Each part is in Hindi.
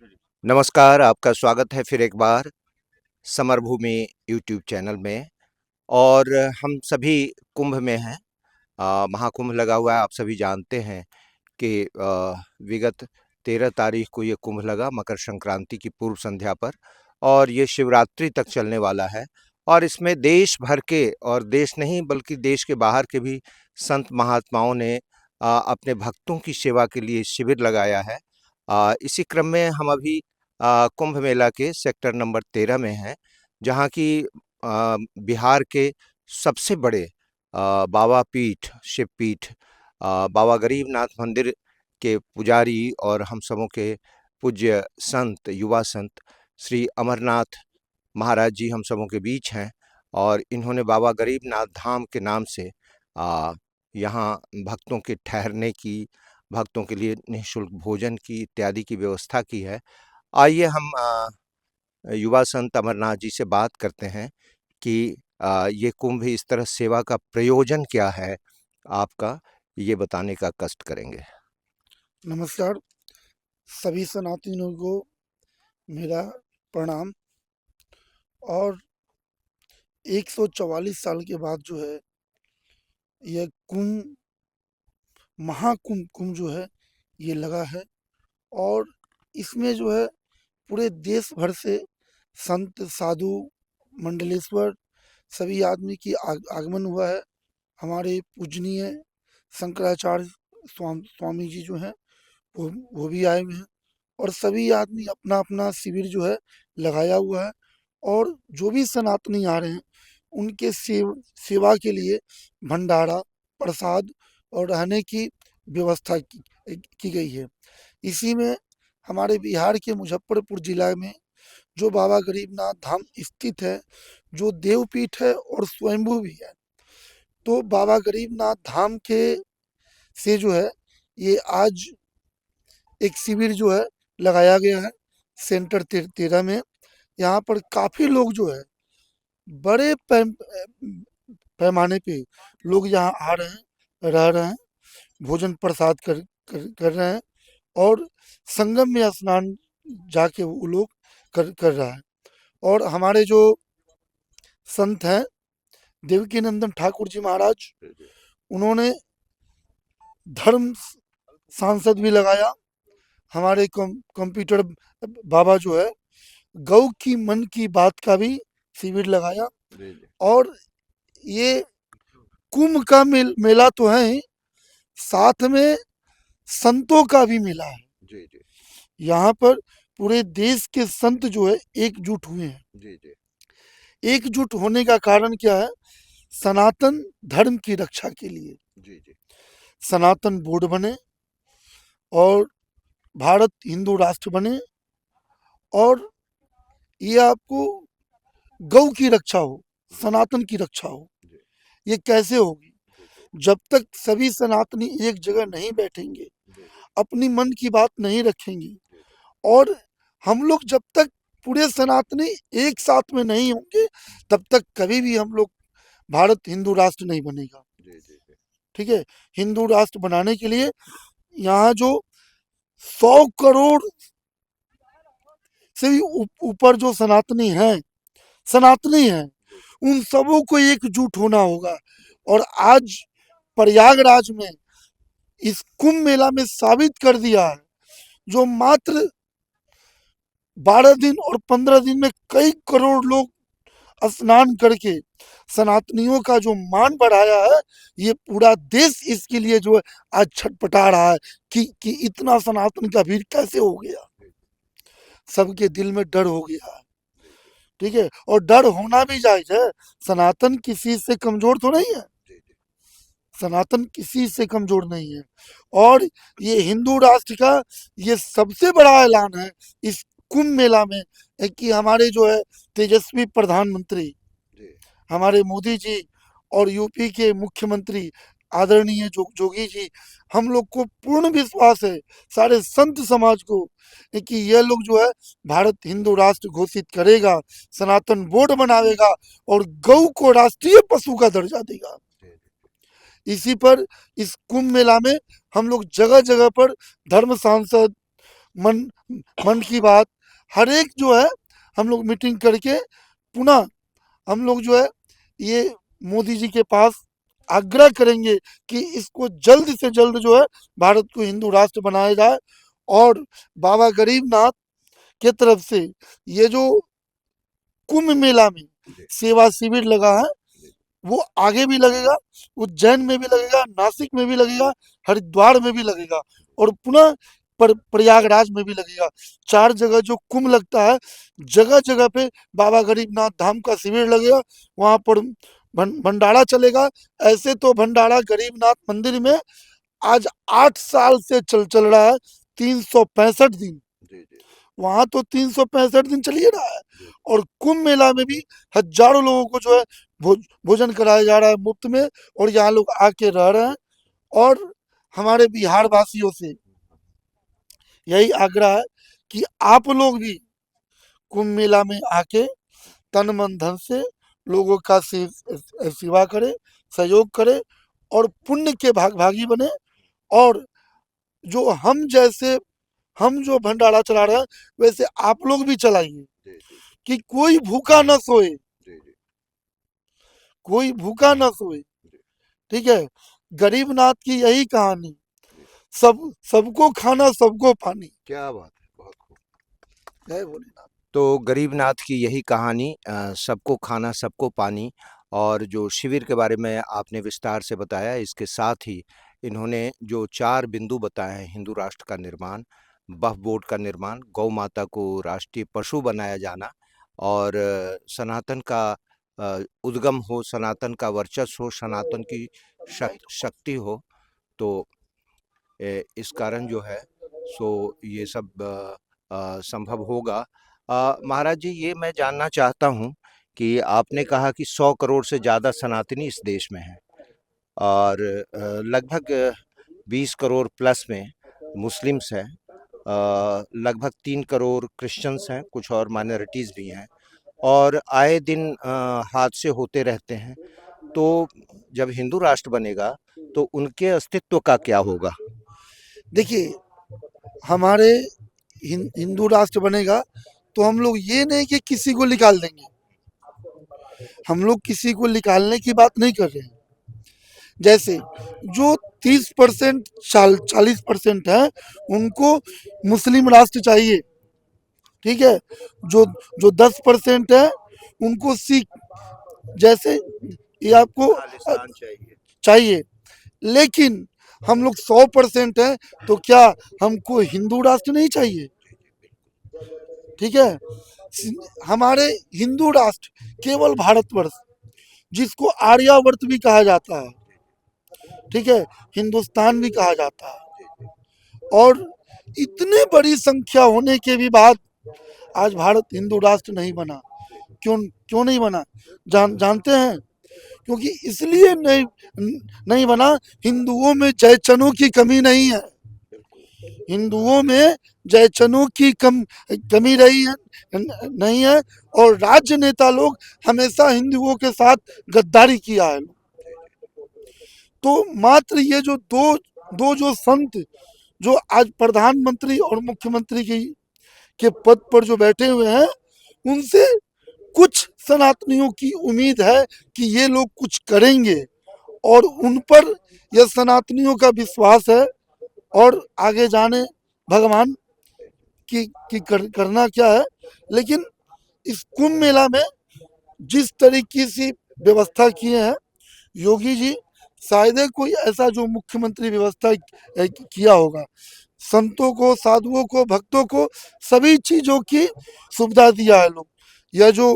नमस्कार, आपका स्वागत है फिर एक बार समर भूमि यूट्यूब चैनल में। और हम सभी कुंभ में हैं। महाकुंभ लगा हुआ है। आप सभी जानते हैं कि विगत 13 तारीख को ये कुंभ लगा, मकर संक्रांति की पूर्व संध्या पर, और ये शिवरात्रि तक चलने वाला है। और इसमें देश भर के, और देश नहीं बल्कि देश के बाहर के भी संत महात्माओं ने अपने भक्तों की सेवा के लिए शिविर लगाया है। इसी क्रम में हम अभी कुंभ मेला के सेक्टर नंबर 13 में हैं, जहाँ की बिहार के सबसे बड़े बाबा पीठ, शिव पीठ, बाबा गरीबनाथ मंदिर के पुजारी और हम सबों के पूज्य संत, युवा संत श्री अमरनाथ महाराज जी हम सबों के बीच हैं। और इन्होंने बाबा गरीबनाथ धाम के नाम से आ, यहाँ भक्तों के ठहरने की, भक्तों के लिए निःशुल्क भोजन की इत्यादि की व्यवस्था की है। आइए हम युवा संत अमरनाथ जी से बात करते हैं कि ये कुंभ, इस तरह सेवा का प्रयोजन क्या है आपका, ये बताने का कष्ट करेंगे। नमस्कार। सभी सनातनियों को मेरा प्रणाम। और 144 साल के बाद जो है यह कुंभ, महाकुंभ कुंभ जो है ये लगा है। और इसमें जो है पूरे देश भर से संत, साधु, मंडलेश्वर सभी आदमी की आगमन हुआ है। हमारे पूजनीय शंकराचार्य स्वामी जी जो हैं वो भी आए हुए हैं। और सभी आदमी अपना अपना शिविर जो है लगाया हुआ है। और जो भी सनातनी आ रहे हैं उनके सेवा के लिए भंडारा, प्रसाद और रहने की व्यवस्था की गई है। इसी में हमारे बिहार के मुजफ्फरपुर जिला में जो बाबा गरीबनाथ धाम स्थित है, जो देवपीठ है और स्वयंभू भी है, तो बाबा गरीबनाथ धाम के से जो है ये आज एक शिविर जो है लगाया गया है सेंटर 13 में। यहाँ पर काफ़ी लोग जो है बड़े पैमाने पे लोग यहाँ आ रहे हैं, रह रहे हैं, भोजन प्रसाद कर रहे हैं। और संगम में स्नान जाके वो लोग कर रहा है। और हमारे जो संत हैं देवकी नंदन ठाकुर जी महाराज, उन्होंने धर्म सांसद भी लगाया। हमारे कंप्यूटर बाबा जो है गौ की मन की बात का भी शिविर लगाया। और ये कुंभ का मेला तो है ही, साथ में संतों का भी मेला है। जी जी यहाँ पर पूरे देश के संत जो है एकजुट हुए हैं। जी जी एकजुट होने का कारण क्या है? सनातन धर्म की रक्षा के लिए जी जी सनातन बोर्ड बने और भारत हिंदू राष्ट्र बने। और ये आपको गौ की रक्षा हो, सनातन की रक्षा हो। जी ये कैसे होगी? जी जब तक सभी सनातनी एक जगह नहीं बैठेंगे, जी अपनी मन की बात नहीं रखेंगे, जी और हम लोग जब तक पूरे सनातनी एक साथ में नहीं होंगे, तब तक कभी भी हम लोग भारत हिंदू राष्ट्र नहीं बनेगा। जी जी जी ठीक है? हिंदू राष्ट्र बनाने के लिए यहाँ जो 100 करोड़ से भी ऊपर जो सनातनी हैं, उन सबों को एकजुट होना होगा। और आज प्रयागराज में इस कुंभ मेला में साबित कर दिया है, जो मात्र 12 दिन और 15 दिन में कई करोड़ लोग स्नान करके सनातनियों का जो मान बढ़ाया है, ये पूरा देश इसके लिए जो है आज छटपटा रहा है कि इतना सनातन का भीड़ कैसे हो गया। सबके दिल में डर हो गया है। ठीक है? और डर होना भी जायज है। सनातन किसी से कमजोर तो नहीं है। सनातन किसी से कमजोर नहीं है। और ये हिंदू राष्ट्र का ये सबसे बड़ा ऐलान है इस कुंभ मेला में, कि हमारे जो है तेजस्वी प्रधानमंत्री, हमारे मोदी जी, और यूपी के मुख्यमंत्री आदरणीय जोगी जी, हम लोग को पूर्ण विश्वास है, सारे संत समाज को, कि यह लोग जो है भारत हिंदू राष्ट्र घोषित करेगा, सनातन बोर्ड बनावेगा और गौ को राष्ट्रीय पशु का दर्जा देगा। इसी पर इस कुंभ मेला में हम लोग जगह जगह पर धर्म सांसद, मन मन की बात, हर एक जो है हम लोग मीटिंग करके पुनः हम लोग जो है ये मोदी जी के पास आग्रह करेंगे कि इसको जल्द से जल्द जो है भारत को हिंदू राष्ट्र बनाया जाए। और बाबा गरीबनाथ के तरफ से ये जो कुंभ मेला में जी, सेवा शिविर लगा है, वो आगे भी लगेगा, उज्जैन में भी लगेगा, नासिक में भी लगेगा, हरिद्वार में भी लगेगा और पुनः प्रयागराज में भी लगेगा। 4 जगह जो कुंभ लगता है, जगह-जगह पे बाबा गरीबनाथ धाम का शिविर लगेगा, वहाँ पर भंडारा चलेगा। ऐसे तो भंडारा गरीबनाथ मंदिर में आज 8 साल से चल रहा है, 365 दिन। जी, जी, वहाँ तो 365 दिन चल ही रहा है। जी, और कुंभ मेला में भी हज़ारों लोगों को जो है भोजन कराया जा रहा है मुफ्त में, और यहाँ लोग आके रह रहे हैं। और हमारे बिहार वासियों से यही आग्रह है कि आप लोग भी कुंभ मेला में आके तन मन धन से लोगों का सेवा करें, सहयोग करें और पुण्य के भागी बने। और जो हम जो भंडारा चला रहे हैं, वैसे आप लोग भी चलाइए जी, जी, कि कोई भूखा न सोए, जी, जी, कोई भूखा न सोए। जी, ठीक है, गरीबनाथ की यही कहानी, जी। सबको खाना सबको पानी। क्या बात है, बहुत खूब। जय भोलेनाथ। तो गरीबनाथ की यही कहानी, सबको खाना सबको पानी। और जो शिविर के बारे में आपने विस्तार से बताया, इसके साथ ही इन्होंने जो 4 बिंदु बताए हैं, हिंदू राष्ट्र का निर्माण, वक्फ बोर्ड का निर्माण, गौ माता को राष्ट्रीय पशु बनाया जाना और सनातन का उद्गम हो, सनातन का वर्चस्व हो, सनातन की शक्ति हो, तो इस कारण जो है सो ये सब संभव होगा। महाराज जी, ये मैं जानना चाहता हूँ कि आपने कहा कि 100 करोड़ से ज़्यादा सनातनी इस देश में हैं और लगभग 20 करोड़ प्लस में मुस्लिम्स हैं, लगभग 3 करोड़ क्रिश्चियंस हैं, कुछ और माइनॉरिटीज़ भी हैं और आए दिन हादसे होते रहते हैं। तो जब हिंदू राष्ट्र बनेगा तो उनके अस्तित्व का क्या होगा? देखिए, हमारे हिंदू राष्ट्र बनेगा तो हम लोग ये नहीं कि किसी को निकाल देंगे, हम लोग किसी को निकालने की बात नहीं कर रहे हैं। जैसे जो 30% 40% है, उनको मुस्लिम राष्ट्र चाहिए। ठीक है, जो जो 10% है, उनको सिख, जैसे ये आपको खालिस्तान चाहिए। चाहिए। लेकिन हम लोग 100% हैं, तो क्या हमको हिंदू राष्ट्र नहीं चाहिए? ठीक है, हमारे हिंदू राष्ट्र केवल भारतवर्ष, जिसको आर्यावर्त भी कहा जाता है, ठीक है, हिंदुस्तान भी कहा जाता है। और इतने बड़ी संख्या होने के भी बाद आज भारत हिंदू राष्ट्र नहीं बना। क्यों क्यों नहीं बना? जानते हैं? क्योंकि इसलिए नहीं बना, हिंदुओं में जयचनों की कमी नहीं है। हिंदुओं में जयचनों की कमी रही है नहीं है। और राज्य नेता लोग हमेशा हिंदुओं के साथ गद्दारी किया है। तो मात्र ये जो दो दो जो संत जो आज प्रधानमंत्री और मुख्यमंत्री के पद पर जो बैठे हुए हैं, उनसे कुछ सनातनियों की उम्मीद है कि ये लोग कुछ करेंगे, और उन पर यह सनातनियों का विश्वास है। और आगे जाने भगवान की करना क्या है। लेकिन इस कुंभ मेला में जिस तरीके से व्यवस्था किए हैं योगी जी, शायद कोई ऐसा जो मुख्यमंत्री व्यवस्था किया होगा, संतों को, साधुओं को, भक्तों को सभी चीजों की सुविधा दिया है लोग। यह जो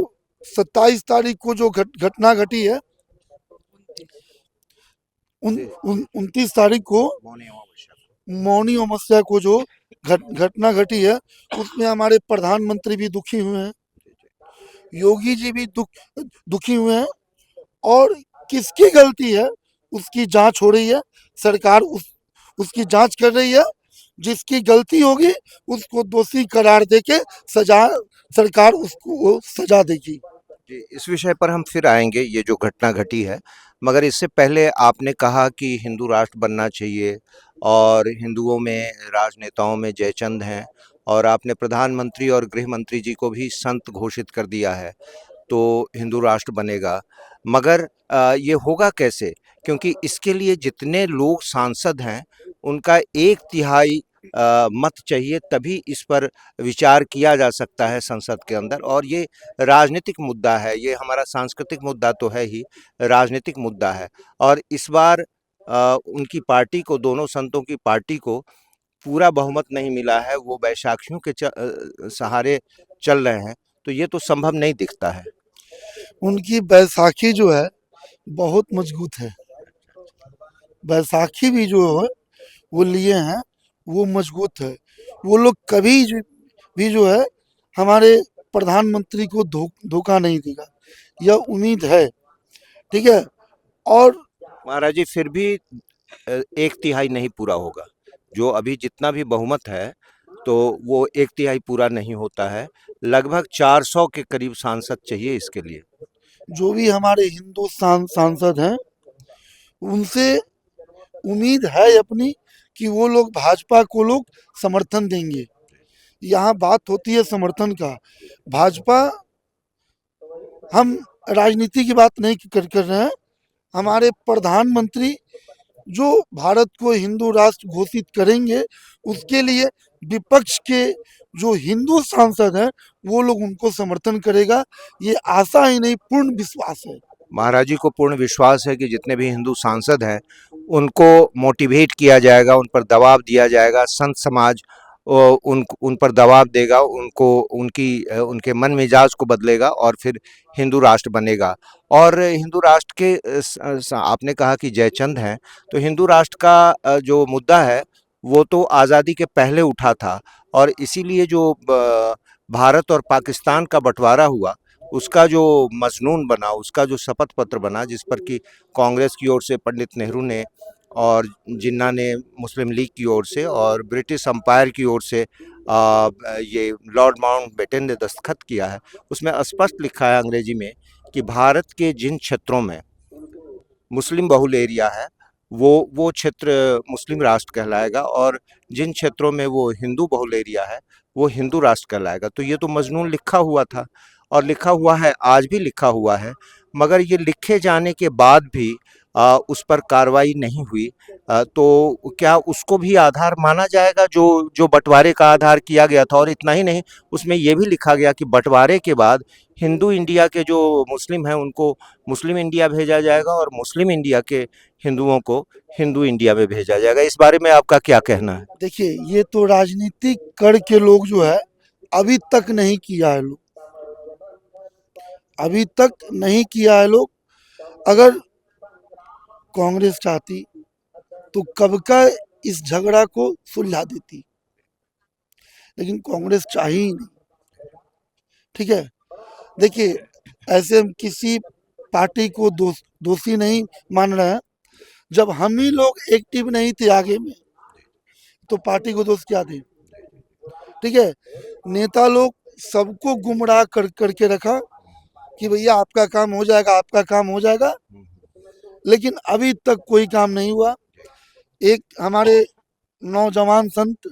27 तारीख को जो घटना घटी है, जी, 29 तारीख को मौनी अमावस्या। मौनी अमावस्या को जो घटना घटी है, उसमें हमारे प्रधानमंत्री भी दुखी हुए हैं, जी, जी, योगी जी भी दुखी हुए हैं। और किसकी गलती है उसकी जांच हो रही है, सरकार उसकी जांच कर रही है। जिसकी गलती होगी उसको दोषी करार देके सजा सरकार उसको वो सजा देगी। जी, इस विषय पर हम फिर आएँगे, ये जो घटना घटी है। मगर इससे पहले आपने कहा कि हिंदू राष्ट्र बनना चाहिए और हिंदुओं में, राजनेताओं में जयचंद हैं और आपने प्रधानमंत्री और गृह मंत्री जी को भी संत घोषित कर दिया है, तो हिंदू राष्ट्र बनेगा। मगर ये होगा कैसे? क्योंकि इसके लिए जितने लोग सांसद हैं, उनका 1/3 मत चाहिए, तभी इस पर विचार किया जा सकता है संसद के अंदर। और ये राजनीतिक मुद्दा है, ये हमारा सांस्कृतिक मुद्दा तो है ही, राजनीतिक मुद्दा है। और इस बार उनकी पार्टी को, दोनों संतों की पार्टी को पूरा बहुमत नहीं मिला है, वो बैसाखियों के सहारे चल रहे हैं, तो ये तो संभव नहीं दिखता है। उनकी बैसाखी जो है बहुत मजबूत है। बैसाखी भी जो है वो लिए हैं, वो मजबूत है। वो लोग कभी भी जो है हमारे प्रधानमंत्री को धोखा नहीं देगा, यह उम्मीद है। ठीक है। और महाराज जी, फिर भी 1/3 नहीं पूरा होगा। जो अभी जितना भी बहुमत है, तो वो 1/3 पूरा नहीं होता है। लगभग 400 के करीब सांसद चाहिए इसके लिए। जो भी हमारे हिंदू सांसद हैं, उनसे उम्मीद है अपनी कि वो लोग भाजपा को लोग समर्थन देंगे। यहाँ बात होती है समर्थन का। भाजपा, हम राजनीति की बात नहीं कर रहे हैं। हमारे प्रधानमंत्री जो भारत को हिंदू राष्ट्र घोषित करेंगे, उसके लिए विपक्ष के जो हिंदू सांसद हैं, वो लोग उनको समर्थन करेगा। ये आशा ही नहीं, पूर्ण विश्वास है। महाराज जी को पूर्ण विश्वास है कि जितने भी हिंदू सांसद हैं, उनको मोटिवेट किया जाएगा, उन पर दबाव दिया जाएगा। संत समाज उन पर दबाव देगा, उनको उनके मन मिजाज को बदलेगा और फिर हिंदू राष्ट्र बनेगा। और हिंदू राष्ट्र के आपने कहा कि जयचंद हैं, तो हिंदू राष्ट्र का जो मुद्दा है, वो तो आज़ादी के पहले उठा था। और इसीलिए जो भारत और पाकिस्तान का बंटवारा हुआ, उसका जो मजनून बना, उसका जो शपथ पत्र बना, जिस पर कि कांग्रेस की ओर से पंडित नेहरू ने, और जिन्ना ने मुस्लिम लीग की ओर से, और ब्रिटिश अंपायर की ओर से ये लॉर्ड माउंटबेटन ने दस्तखत किया है, उसमें स्पष्ट लिखा है अंग्रेजी में कि भारत के जिन क्षेत्रों में मुस्लिम बहुल एरिया है, वो क्षेत्र मुस्लिम राष्ट्र कहलाएगा, और जिन क्षेत्रों में वो हिंदू बहुल एरिया है, वो हिंदू राष्ट्र कहलाएगा। तो ये तो मजनून लिखा हुआ था, और लिखा हुआ है, आज भी लिखा हुआ है। मगर ये लिखे जाने के बाद भी उस पर कार्रवाई नहीं हुई। तो क्या उसको भी आधार माना जाएगा, जो जो बंटवारे का आधार किया गया था? और इतना ही नहीं, उसमें ये भी लिखा गया कि बंटवारे के बाद हिंदू इंडिया के जो मुस्लिम हैं, उनको मुस्लिम इंडिया भेजा जाएगा, और मुस्लिम इंडिया के हिंदुओं को हिंदू इंडिया में भेजा जाएगा। इस बारे में आपका क्या कहना है? देखिए, ये तो राजनीतिक करके लोग जो है अभी तक नहीं किया है। लोग अभी तक नहीं किया है। लोग अगर कांग्रेस चाहती तो कब का इस झगड़ा को सुलझा देती, लेकिन कांग्रेस चाही ही नहीं। ठीक है। देखिए, ऐसे हम किसी पार्टी को दोषी नहीं मान रहे हैं। जब हम ही लोग एक्टिव नहीं थे आगे में, तो पार्टी को दोष क्या दे? ठीक है। नेता लोग सबको गुमराह करके रखा कि भैया आपका काम हो जाएगा, आपका काम हो जाएगा, लेकिन अभी तक कोई काम नहीं हुआ। एक हमारे नौजवान संत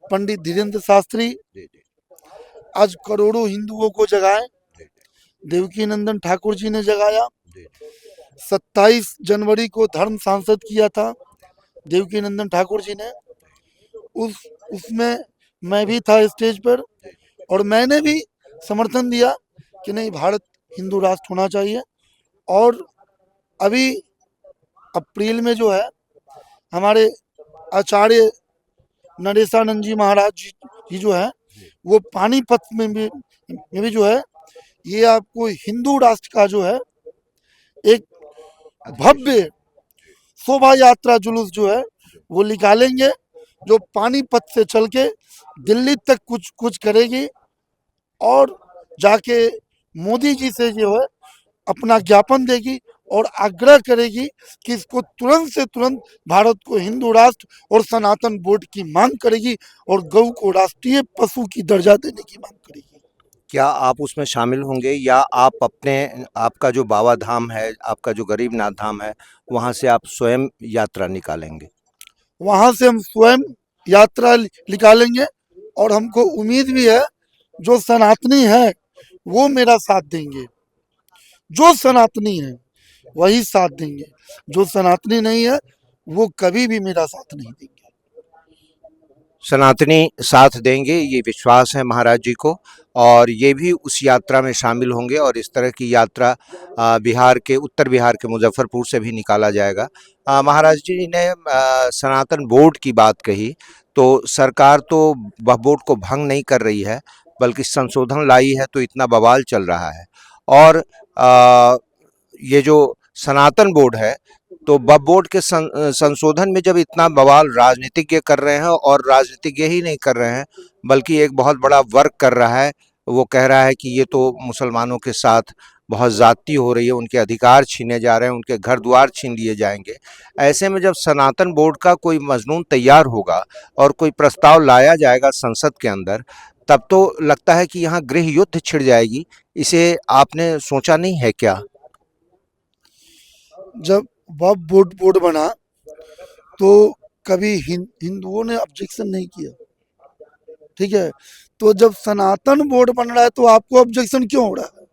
पंडित धीरेन्द्र शास्त्री आज करोड़ों हिंदुओं को जगाए। देवकी नंदन ठाकुर जी ने जगाया। 27 जनवरी को धर्म सांसद किया था देवकी नंदन ठाकुर जी ने। उसमें मैं भी था स्टेज पर, और मैंने भी समर्थन दिया कि नहीं, भारत हिंदू राष्ट्र होना चाहिए। और अभी अप्रैल में जो है हमारे आचार्य नरेशानंद जी महाराज जी जो है, वो पानीपत में भी जो है, ये आपको हिंदू राष्ट्र का जो है एक भव्य शोभा यात्रा जुलूस जो है वो निकालेंगे, जो पानीपत से चल के दिल्ली तक कुछ करेगी, और जाके मोदी जी से जो है अपना ज्ञापन देगी और आग्रह करेगी कि इसको तुरंत से तुरंत भारत को हिंदू राष्ट्र और सनातन बोर्ड की मांग करेगी, और गौ को राष्ट्रीय पशु की दर्जा देने की मांग करेगी। क्या आप उसमें शामिल होंगे, या आप आपका जो बाबा धाम है, आपका जो गरीबनाथ धाम है, वहाँ से आप स्वयं यात्रा निकालेंगे? वहां से हम स्वयं यात्रा निकालेंगे, और हमको उम्मीद भी है जो सनातनी है वो मेरा साथ देंगे। जो सनातनी है वही साथ देंगे, जो सनातनी नहीं है वो कभी भी मेरा साथ नहीं देंगे। सनातनी साथ देंगे, ये विश्वास है महाराज जी को, और ये भी उस यात्रा में शामिल होंगे। और इस तरह की यात्रा बिहार के, उत्तर बिहार के मुजफ्फरपुर से भी निकाला जाएगा। महाराज जी ने सनातन बोर्ड की बात कही, तो सरकार तो वह बोर्ड को भंग नहीं कर रही है, बल्कि संशोधन लाई है, तो इतना बवाल चल रहा है। और ये जो सनातन बोर्ड है, तो वक्फ बोर्ड के संशोधन में जब इतना बवाल राजनीतिज्ञ कर रहे हैं, और राजनीतिज्ञ ही नहीं कर रहे हैं बल्कि एक बहुत बड़ा वर्ग कर रहा है, वो कह रहा है कि ये तो मुसलमानों के साथ बहुत ज्यादती हो रही है, उनके अधिकार छीने जा रहे हैं, उनके घर द्वार छीन लिए जाएंगे। ऐसे में जब सनातन बोर्ड का कोई मजनून तैयार होगा और कोई प्रस्ताव लाया जाएगा संसद के अंदर, तब तो लगता है कि यहाँ गृह युद्ध छिड़ जाएगी। इसे आपने सोचा नहीं है क्या? जब वक्फ बोर्ड बना तो कभी हिंदुओं ने ऑब्जेक्शन नहीं किया, ठीक है। तो जब सनातन बोर्ड बन रहा है तो आपको ऑब्जेक्शन क्यों हो रहा है?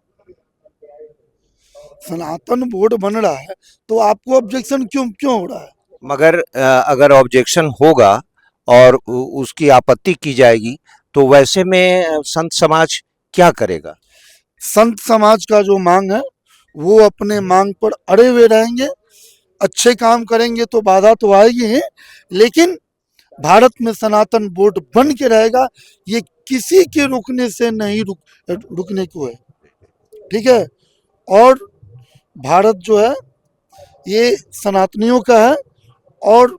सनातन बोर्ड बन रहा है तो आपको ऑब्जेक्शन क्यों क्यों हो रहा है? मगर अगर ऑब्जेक्शन होगा और उसकी आपत्ति की जाएगी, तो वैसे में संत समाज क्या करेगा? संत समाज का जो मांग है वो अपने मांग पर अड़े हुए रहेंगे। अच्छे काम करेंगे तो बाधा तो आएगी ही, लेकिन भारत में सनातन बोर्ड बन के रहेगा। ये किसी के रुकने से नहीं रुकने को है, ठीक है। और भारत जो है ये सनातनियों का है, और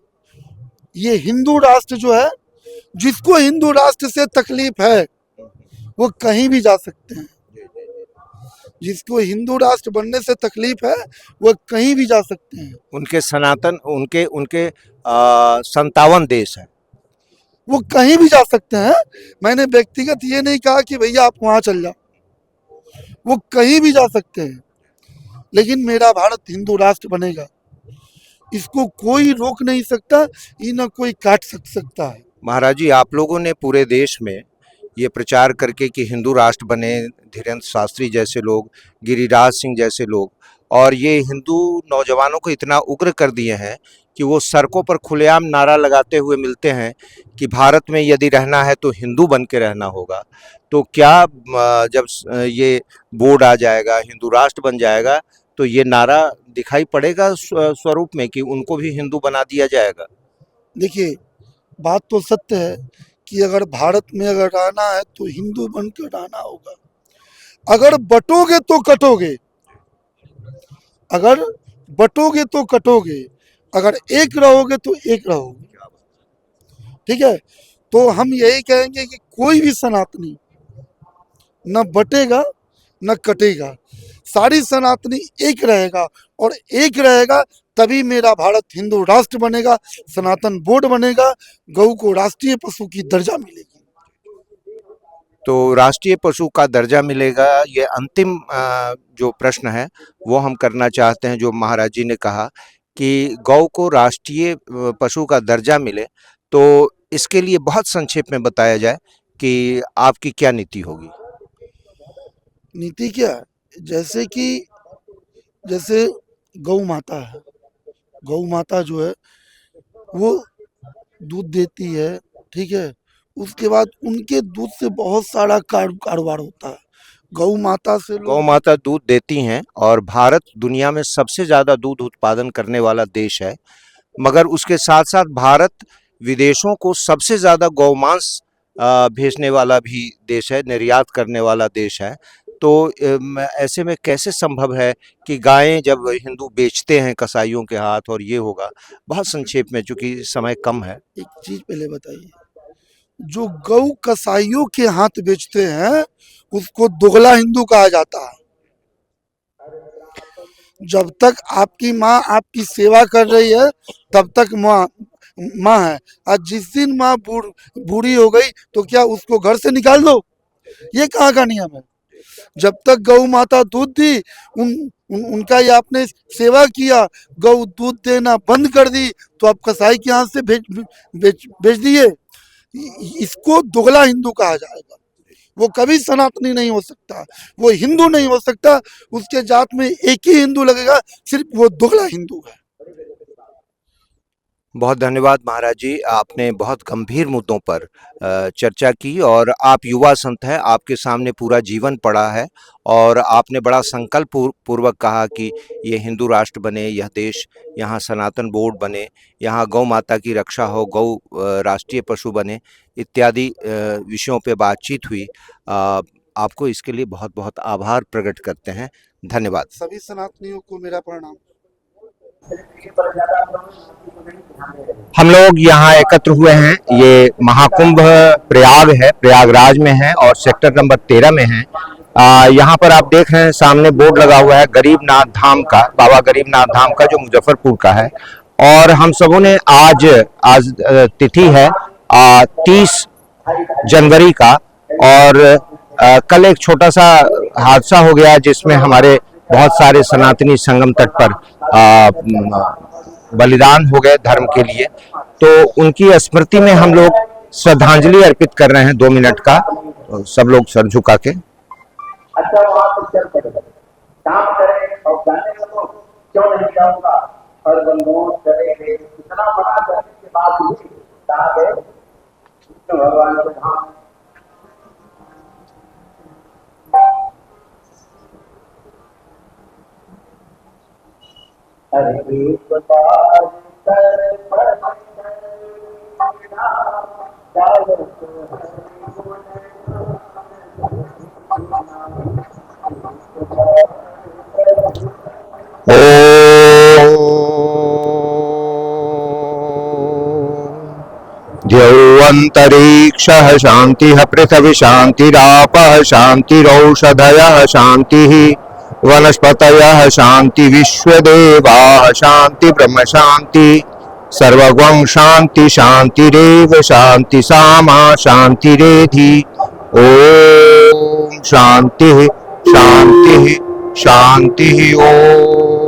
ये हिंदू राष्ट्र जो है, जिसको हिंदू राष्ट्र से तकलीफ है वो कहीं भी जा सकते हैं। जिसको हिंदू राष्ट्र बनने से तकलीफ है वो कहीं भी जा सकते हैं। उनके सनातन, उनके उनके 57 देश हैं। वो कहीं भी जा सकते हैं। मैंने व्यक्तिगत ये नहीं कहा कि भैया आप वहां चल जाओ, वो कहीं भी जा सकते हैं। लेकिन मेरा भारत हिंदू राष्ट्र बनेगा, इसको कोई रोक नहीं सकता, ये ना कोई काट सकता है। महाराज जी, आप लोगों ने पूरे देश में ये प्रचार करके कि हिंदू राष्ट्र बने, धीरेन्द्र शास्त्री जैसे लोग, गिरिराज सिंह जैसे लोग, और ये हिंदू नौजवानों को इतना उग्र कर दिए हैं कि वो सड़कों पर खुलेआम नारा लगाते हुए मिलते हैं कि भारत में यदि रहना है तो हिंदू बन के रहना होगा। तो क्या जब ये बोर्ड आ जाएगा, हिंदू राष्ट्र बन जाएगा, तो ये नारा दिखाई पड़ेगा स्वरूप में कि उनको भी हिंदू बना दिया जाएगा? देखिए, बात तो सत्य है कि अगर भारत में अगर रहना है तो हिंदू बनकर रहना होगा। अगर बटोगे तो कटोगे, अगर बटोगे तो कटोगे, अगर एक रहोगे तो एक रहोगे, ठीक है। तो हम यही कहेंगे कि कोई भी सनातनी न बटेगा न कटेगा, सारी सनातनी एक रहेगा, और एक रहेगा तभी मेरा भारत हिंदू राष्ट्र बनेगा, सनातन बोर्ड बनेगा, गऊ को राष्ट्रीय पशु की दर्जा मिलेगी। तो राष्ट्रीय पशु का दर्जा मिलेगा, ये अंतिम जो प्रश्न है वो हम करना चाहते हैं। जो महाराज जी ने कहा कि गौ को राष्ट्रीय पशु का दर्जा मिले, तो इसके लिए बहुत संक्षेप में बताया जाए कि आपकी क्या नीति होगी? नीति क्या है? जैसे कि जैसे गौ माता है, गौ माता जो है वो दूध देती है, ठीक है। उसके बाद उनके दूध से बहुत सारा कारोबार होता है। गौ माता से गौ लोग माता दूध देती हैं, और भारत दुनिया में सबसे ज्यादा दूध उत्पादन करने वाला देश है। मगर उसके साथ साथ भारत विदेशों को सबसे ज्यादा गौमांस भेजने वाला भी देश है, निर्यात करने वाला देश है। तो ऐसे में कैसे संभव है कि गायें जब हिंदू बेचते हैं कसाईयों के हाथ, और ये होगा? बहुत संक्षेप में, चूंकि समय कम है। एक चीज पहले बताइए, जो गौ कसाईयों के हाथ बेचते हैं उसको दोगला हिंदू कहा जाता है। जब तक आपकी माँ आपकी सेवा कर रही है तब तक माँ माँ है, और जिस दिन माँ बूढ़ी हो गई तो क्या उसको घर से निकाल दो? ये कहाँ का नियम है? जब तक गौ माता दूध दी, उनका ये आपने सेवा किया, गौ दूध देना बंद कर दी तो आप कसाई के हाथ से बेच दिए। इसको दोगला हिंदू कहा जाएगा। वो कभी सनातनी नहीं हो सकता, वो हिंदू नहीं हो सकता। उसके जात में एक ही हिंदू लगेगा, सिर्फ वो दोगला हिंदू है। बहुत धन्यवाद महाराज जी, आपने बहुत गंभीर मुद्दों पर चर्चा की और आप युवा संत हैं, आपके सामने पूरा जीवन पड़ा है और आपने बड़ा संकल्प पूर्वक कहा कि ये हिंदू राष्ट्र बने, यह देश, यहाँ सनातन बोर्ड बने, यहाँ गौ माता की रक्षा हो, गौ राष्ट्रीय पशु बने, इत्यादि विषयों पे बातचीत हुई। आपको इसके लिए बहुत बहुत आभार प्रकट करते हैं। धन्यवाद। सभी सनातनियों को मेरा प्रणाम। हम लोग यहाँ एकत्र हुए हैं, ये महाकुंभ प्रयाग है, प्रयागराज में है और सेक्टर नंबर 13 में है। यहाँ पर आप देख रहे हैं सामने बोर्ड लगा हुआ है गरीबनाथ धाम का, बाबा गरीबनाथ धाम का, जो मुजफ्फरपुर का है। और हम सबों ने आज तिथि है 30 जनवरी का, और कल एक छोटा सा हादसा हो गया जिसमें हमारे बहुत सारे सनातनी संगम तट पर बलिदान हो गए धर्म के लिए। तो उनकी स्मृति में हम लोग श्रद्धांजलि अर्पित कर रहे हैं 2 मिनट का, सब लोग सर झुका के। अच्छा, काम करें और जाने को क्यों नहीं जाऊंगा, और बंधुओं चले इतना बड़ा करने के बाद भी भगवान के धाम। द्यौअन्तरिक्षः शान्तिः, पृथिवी शान्तिरापः शान्तिरौषधयः शान्तिः, वनस्पतयः शान्ति, विश्वदेवाः शान्ति, ब्रह्म शान्ति, सर्वगं शान्ति शान्तिरेव शान्ति, सामा शान्तिरेधि। ओम शान्तिः शान्तिः शान्तिः। ओम।